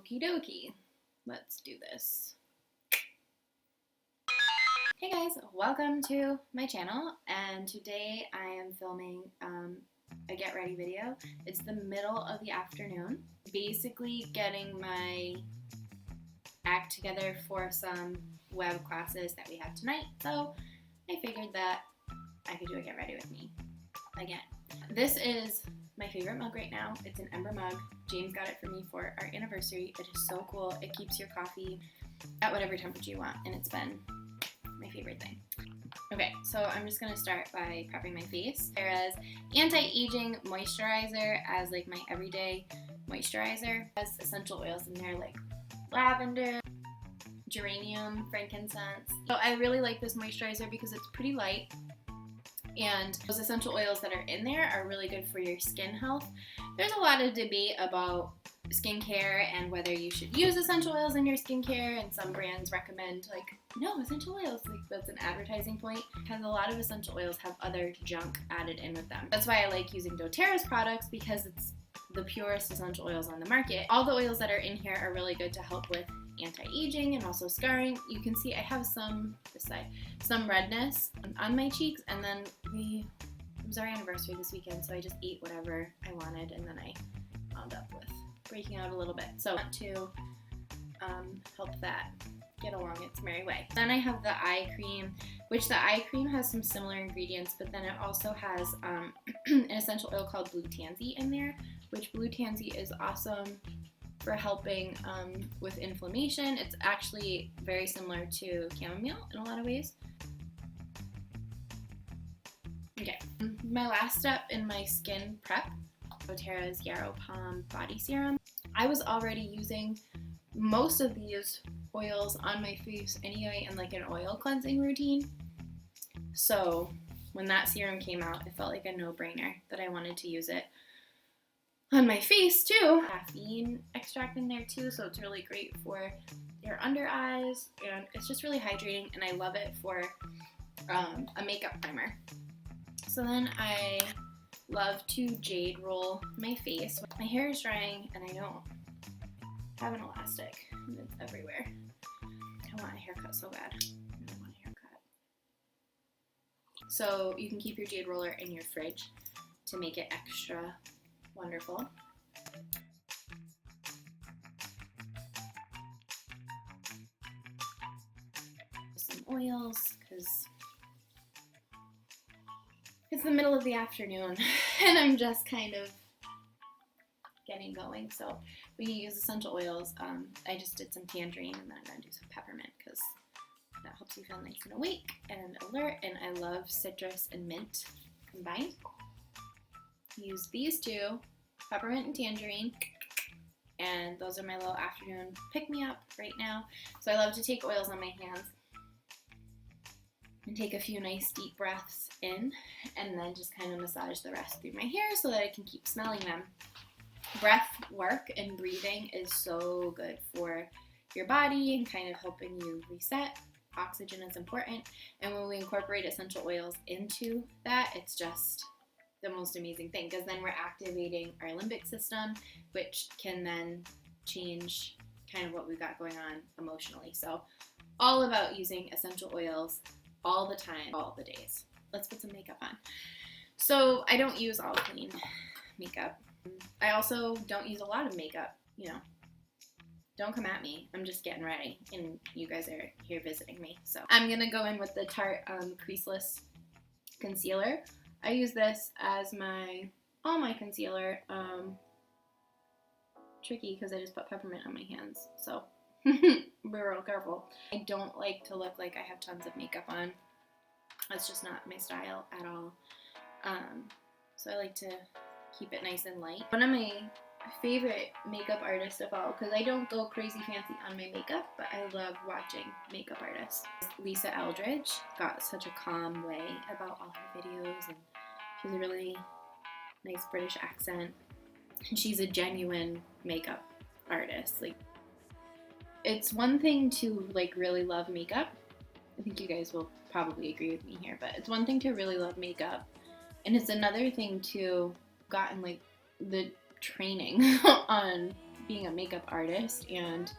Okie dokie, let's do this. Hey guys, welcome to my channel, and today I am filming a get ready video. It's the middle of the afternoon, basically getting my act together for some web classes that we have tonight, so I figured that I could do a get ready with me again. This is my favorite mug right now. It's an Ember mug. James got it for me for our anniversary. It is so cool. It keeps your coffee at whatever temperature you want, and it's been my favorite thing. Okay, so I'm just gonna start by prepping my face. doTERRA's anti-aging moisturizer as like my everyday moisturizer. It has essential oils in there like lavender, geranium, frankincense. So I really like this moisturizer because it's pretty light, and those essential oils that are in there are really good for your skin health. There's a lot of debate about skincare and whether you should use essential oils in your skincare, and some brands recommend like, no, essential oils, like that's an advertising point, because a lot of essential oils have other junk added in with them. That's why I like using doTERRA's products, because it's the purest essential oils on the market. All the oils that are in here are really good to help with anti-aging and also scarring. You can see I have some, this side, some redness on my cheeks, and then it was our anniversary this weekend, so I just ate whatever I wanted, and then I wound up with breaking out a little bit. So I want to help that get along its merry way. Then I have the eye cream, which the eye cream has some similar ingredients, but then it also has an essential oil called blue tansy in there, which blue tansy is awesome for helping with inflammation. It's actually very similar to chamomile in a lot of ways. Okay, my last step in my skin prep, doTERRA's GRWM body serum. I was already using most of these oils on my face anyway in like an oil cleansing routine. So when that serum came out, it felt like a no-brainer that I wanted to use it on my face too. Caffeine extract in there too, so it's really great for your under eyes, and it's just really hydrating, and I love it for a makeup primer. So then I love to jade roll my face. My hair is drying and I don't have an elastic, and it's everywhere. I want a haircut so bad. I really want a haircut. So you can keep your jade roller in your fridge to make it extra wonderful. Some oils, because it's the middle of the afternoon and I'm just kind of getting going. So when you use essential oils, I just did some tangerine, and then I'm going to do some peppermint because that helps you feel nice and awake and alert, and I love citrus and mint combined. Use these two, peppermint and tangerine, and those are my little afternoon pick-me-up right now. So I love to take oils on my hands and take a few nice deep breaths in, and then just kind of massage the rest through my hair so that I can keep smelling them. Breath work and breathing is so good for your body and kind of helping you reset. Oxygen is important, and when we incorporate essential oils into that, it's just the most amazing thing, because then we're activating our limbic system, which can then change kind of what we've got going on emotionally. So all about using essential oils all the time, all the days. Let's put some makeup on. So I don't use all clean makeup. I also don't use a lot of makeup, you know. Don't come at me. I'm just getting ready, and you guys are here visiting me. So I'm gonna go in with the Tarte Creaseless Concealer. I use this as all my concealer. Tricky because I just put peppermint on my hands, so be real careful. I don't like to look like I have tons of makeup on. That's just not my style at all. So I like to keep it nice and light. One of my favorite makeup artists of all, because I don't go crazy fancy on my makeup, but I love watching makeup artists. Lisa Eldridge got such a calm way about all her videos, and she has a really nice British accent, and she's a genuine makeup artist. Like, it's one thing to like really love makeup. I think you guys will probably agree with me here, but it's one thing to really love makeup, and it's another thing to gotten like the training on being a makeup artist and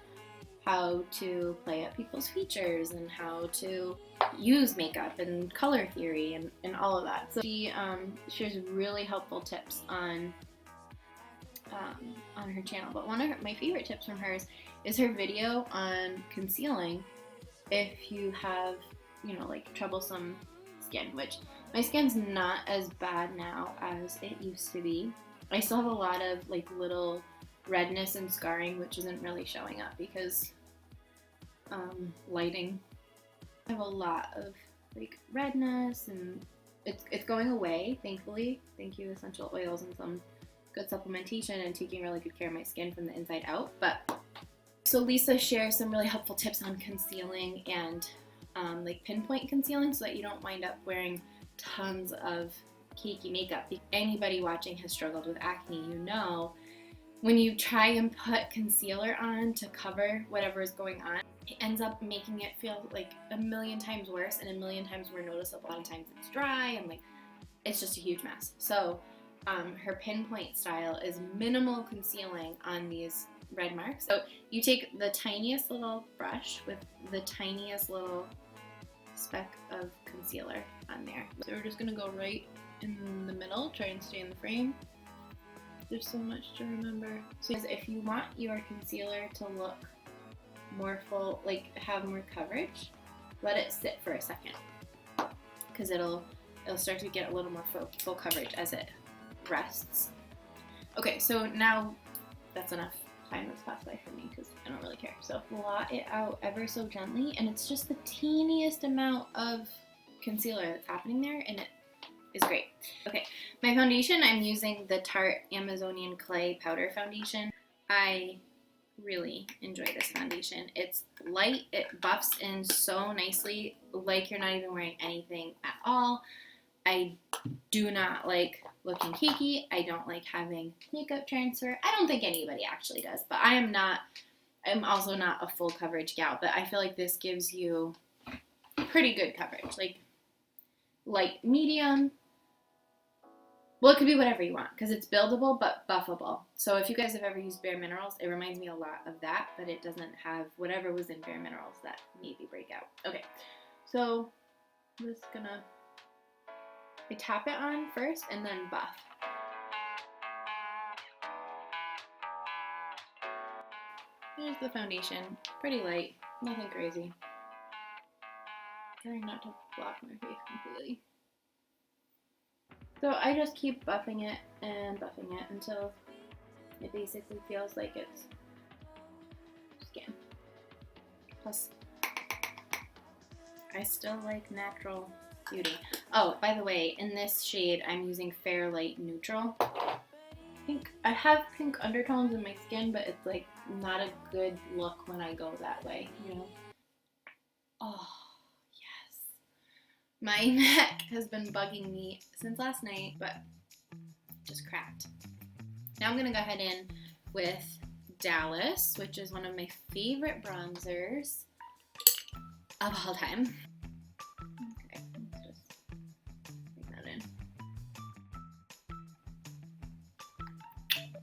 how to play up people's features and how to use makeup and color theory and all of that. So she shares really helpful tips on her channel. But one of my favorite tips from hers is her video on concealing if you have, you know, like troublesome skin, which my skin's not as bad now as it used to be. I still have a lot of like little redness and scarring, which isn't really showing up because lighting. I have a lot of like redness, and it's going away, thankfully. Thank you, essential oils and some good supplementation and taking really good care of my skin from the inside out. But so Lisa shares some really helpful tips on concealing and like pinpoint concealing so that you don't wind up wearing tons of cakey makeup. If anybody watching has struggled with acne, you know when you try and put concealer on to cover whatever is going on, it ends up making it feel like a million times worse and a million times more noticeable. A lot of times it's dry and like it's just a huge mess. So her pinpoint style is minimal concealing on these red marks. So you take the tiniest little brush with the tiniest little speck of concealer on there. So we're just gonna go right in the middle, try and stay in the frame. There's so much to remember. So if you want your concealer to look more full, like have more coverage, let it sit for a second, because it'll start to get a little more full coverage as it rests. Okay, so now that's enough time that's passed by for me because I don't really care. So blot it out ever so gently, and it's just the teeniest amount of concealer that's happening there, and it is great. Okay, my foundation, I'm using the Tarte Amazonian Clay Powder Foundation. I really enjoy this foundation. It's light, it buffs in so nicely, like you're not even wearing anything at all. I do not like looking cakey. I don't like having makeup transfer. I don't think anybody actually does, but I'm also not a full coverage gal, but I feel like this gives you pretty good coverage, like light medium. Well, it could be whatever you want because it's buildable but buffable. So if you guys have ever used Bare Minerals, it reminds me a lot of that, but it doesn't have whatever was in Bare Minerals that maybe break out. Okay, so I'm just gonna tap it on first and then buff. Here's the foundation, pretty light, nothing crazy. Trying not to block my face completely. So I just keep buffing it until it basically feels like it's skin. Plus, I still like natural beauty. Oh, by the way, in this shade, I'm using Fair Light Neutral. I have pink undertones in my skin, but it's like not a good look when I go that way, you know? Oh, yes. My neck has been bugging me since last night, but just cracked. Now I'm gonna go ahead in with Dallas, which is one of my favorite bronzers of all time. Okay, let's just bring that in.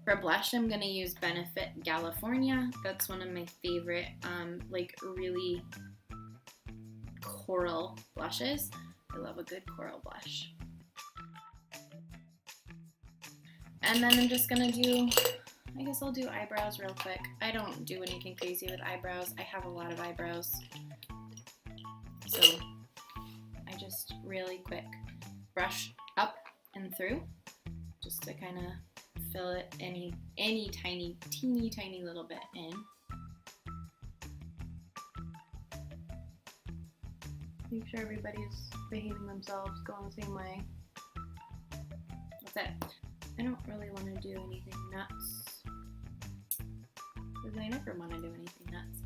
For blush, I'm gonna use Benefit California. That's one of my favorite, like really coral blushes. I love a good coral blush. And then I'm just gonna do, I guess I'll do eyebrows real quick. I don't do anything crazy with eyebrows. I have a lot of eyebrows. So I just really quick brush up and through just to kind of fill it any tiny, teeny tiny little bit in. Make sure everybody's behaving themselves, going the same way. That's it. I don't really want to do anything nuts because I never want to do anything nuts.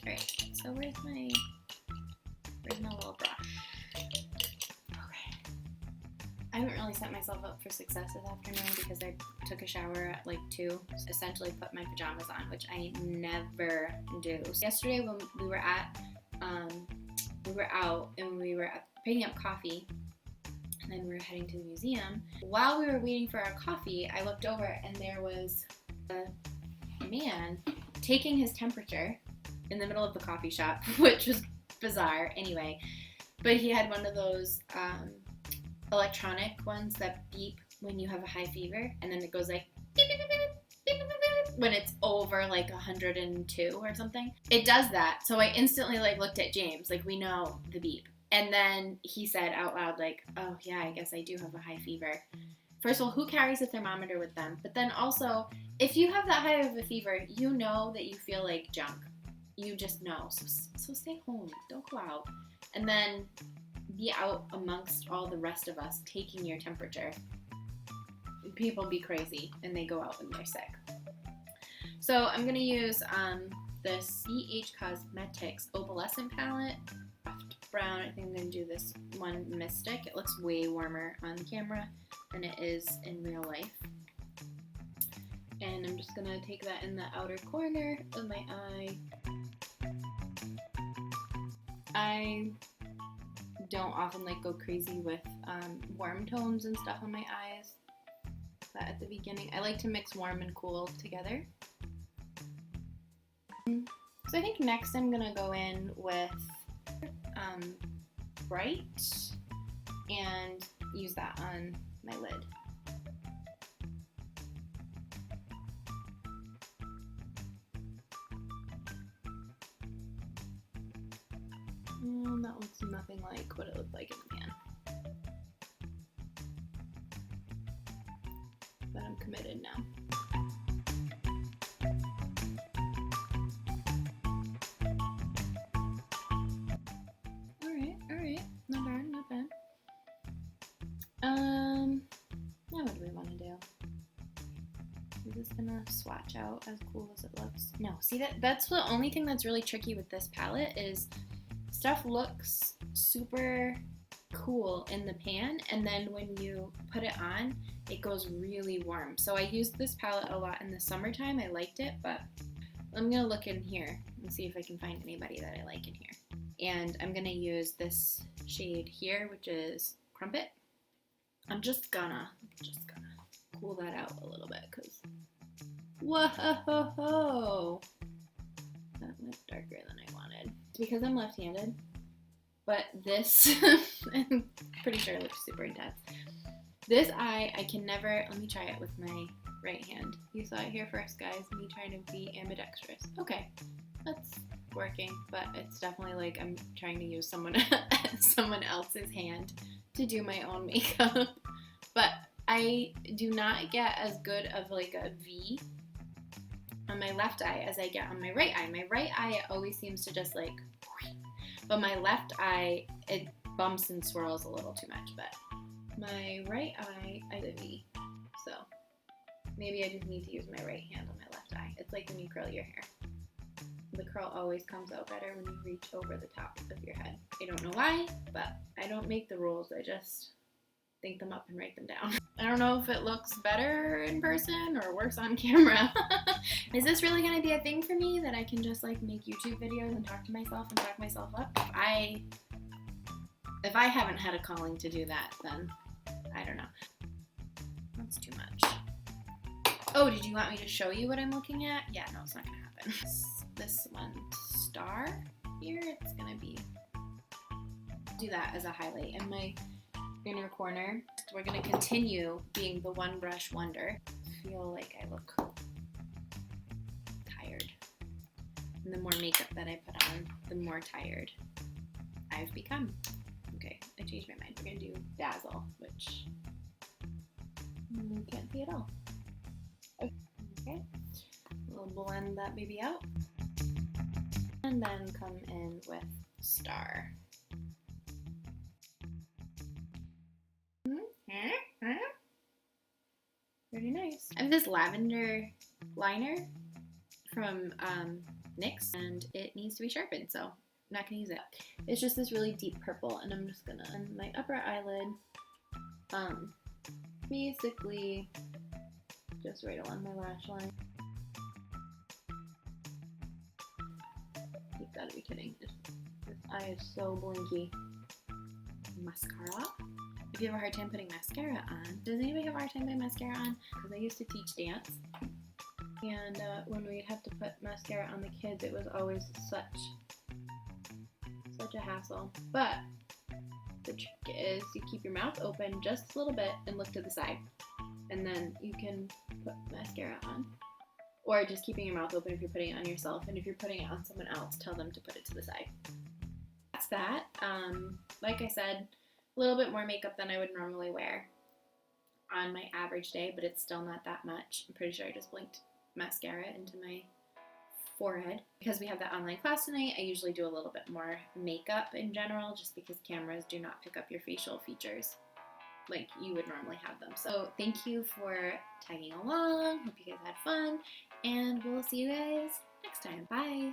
Alright, so where's my little brush? Okay. I haven't really set myself up for success this afternoon because I took a shower at like 2, essentially put my pajamas on, which I never do. Yesterday when we were out and we were picking up coffee, and then we were heading to the museum. While we were waiting for our coffee, I looked over and there was a man taking his temperature in the middle of the coffee shop, which was bizarre anyway. But he had one of those electronic ones that beep when you have a high fever, and then it goes like beep, beep, beep, beep, beep, beep, beep, when it's over like 102 or something. It does that. So I instantly like looked at James, like, we know the beep. And then he said out loud, like, oh yeah, I guess I do have a high fever. First of all, who carries a thermometer with them? But then also, if you have that high of a fever, you know that you feel like junk. You just know. So stay home. Don't go out. And then be out amongst all the rest of us taking your temperature. People be crazy and they go out when they're sick. So I'm going to use this BH Cosmetics Opalescent palette. Brown. I think I'm going to do this one Mystic. It looks way warmer on camera than it is in real life. And I'm just going to take that in the outer corner of my eye. I don't often like go crazy with warm tones and stuff on my eyes. But at the beginning, I like to mix warm and cool together. So I think next I'm going to go in with Bright and use that on my lid. And that looks nothing like what it looked like in the pan. But I'm committed now. Alright. Not bad. Now what do we want to do? Is this gonna swatch out as cool as it looks? No, see that's the only thing that's really tricky with this palette is stuff looks super cool in the pan, and then when you put it on, it goes really warm. So I used this palette a lot in the summertime. I liked it, but I'm gonna look in here and see if I can find anybody that I like in here. And I'm gonna use this shade here, which is Crumpet. I'm just gonna cool that out a little bit, because whoa, that went darker than I wanted. It's because I'm left-handed, but this, I'm pretty sure it looks super intense. This eye, I can never, let me try it with my right hand. You saw it here first, guys, me trying to be ambidextrous. Okay, that's working, but it's definitely like I'm trying to use someone else's hand to do my own makeup. But I do not get as good of like a V on my left eye as I get on my right eye. My right eye, it always seems to just like, but my left eye, it bumps and swirls a little too much. But my right eye, I did V. So maybe I just need to use my right hand on my left eye. It's like when you curl your hair. The curl always comes out better when you reach over the top of your head. I don't know why, but I don't make the rules. I just think them up and write them down. I don't know if it looks better in person or worse on camera. Is this really gonna be a thing for me that I can just like make YouTube videos and talk to myself and talk myself up? If I haven't had a calling to do that, then I don't know. That's too much. Oh, did you want me to show you what I'm looking at? Yeah, no, it's not gonna happen. This one, Star here, it's gonna be, do that as a highlight in my inner corner. We're gonna continue being the one brush wonder. I feel like I look tired. And the more makeup that I put on, the more tired I've become. Okay, I changed my mind. We're gonna do Dazzle, which you can't see at all. Okay, we'll blend that baby out. And then come in with Star. Pretty nice. I have this lavender liner from NYX, and it needs to be sharpened, so I'm not gonna use it. It's just this really deep purple, and I'm just gonna, on my upper eyelid, basically just right along my lash line. You've got to be kidding. This eye is so blinky. Mascara. If you have a hard time putting mascara on, does anybody have a hard time putting mascara on? Because I used to teach dance, And when we'd have to put mascara on the kids, it was always such a hassle. But the trick is you keep your mouth open just a little bit and look to the side, and then you can put mascara on. Or just keeping your mouth open if you're putting it on yourself, and if you're putting it on someone else, tell them to put it to the side. That's that. Like I said, a little bit more makeup than I would normally wear on my average day, but it's still not that much. I'm pretty sure I just blinked mascara into my forehead. Because we have that online class tonight, I usually do a little bit more makeup in general, just because cameras do not pick up your facial features like you would normally have them. So thank you for tagging along. Hope you guys had fun, and we'll see you guys next time. Bye!